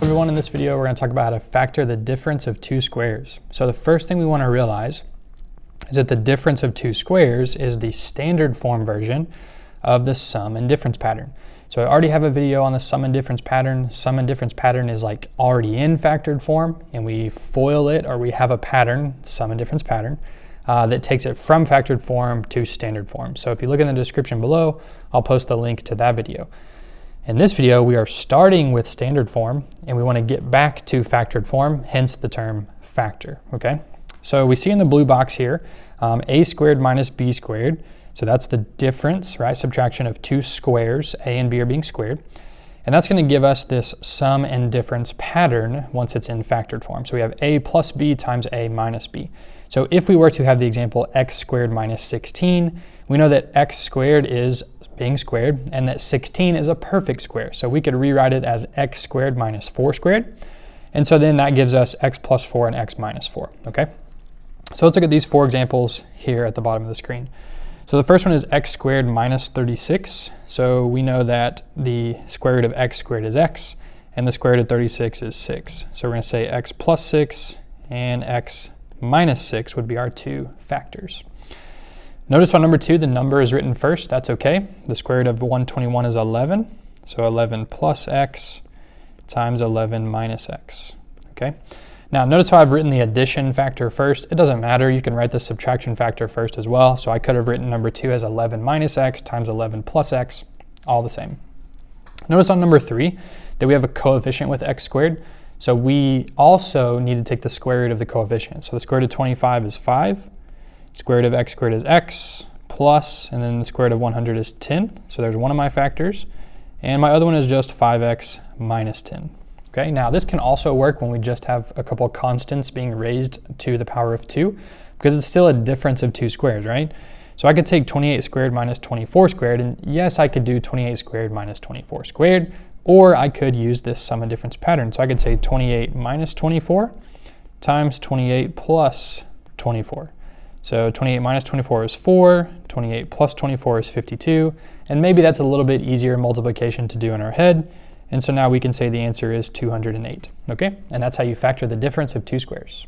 everyone, in this video we're going to talk about how to factor the difference of two squares. So the first thing we want to realize is that the difference of two squares is the standard form version of the sum and difference pattern. So I already have a video on the sum and difference pattern. Sum and difference pattern is like already in factored form, and we FOIL it, or we have a pattern, sum and difference pattern, that takes it from factored form to standard form. So if you look in the description below, I'll post the link to that video. In this video, we are starting with standard form, and we want to get back to factored form, hence the term factor, okay? So we see in the blue box here, a squared minus b squared. So that's the difference, right? Subtraction of two squares, a and b are being squared. And that's going to give us this sum and difference pattern once it's in factored form. So we have a plus b times a minus b. So if we were to have the example x squared minus 16, we know that x squared is being squared and that 16 is a perfect square. So we could rewrite it as x squared minus 4 squared. And so then that gives us x plus 4 and x minus 4, okay? So let's look at these four examples here at the bottom of the screen. So the first one is x squared minus 36. So we know that the square root of x squared is x, and the square root of 36 is 6. So we're going to say x plus 6 and x minus 6 would be our two factors. Notice on number 2, the number is written first. That's okay. The square root of 121 is 11. So 11 plus x times 11 minus x, okay? Now notice how I've written the addition factor first. It doesn't matter. You can write the subtraction factor first as well. So I could have written number 2 as 11 minus x times 11 plus x, all the same. Notice on number 3 that we have a coefficient with x squared. So we also need to take the square root of the coefficient. So the square root of 25 is 5. Square root of x squared is x plus, and then the square root of 100 is 10. So there's one of my factors. And my other one is just 5x minus 10. Okay, now this can also work when we just have a couple constants being raised to the power of 2, because it's still a difference of two squares, right? So I could take 28 squared minus 24 squared, and yes, I could do 28 squared minus 24 squared, or I could use this sum and difference pattern. So I could say 28 minus 24 times 28 plus 24. So 28 minus 24 is 4, 28 plus 24 is 52, and maybe that's a little bit easier multiplication to do in our head. And so now we can say the answer is 208, okay? And that's how you factor the difference of two squares.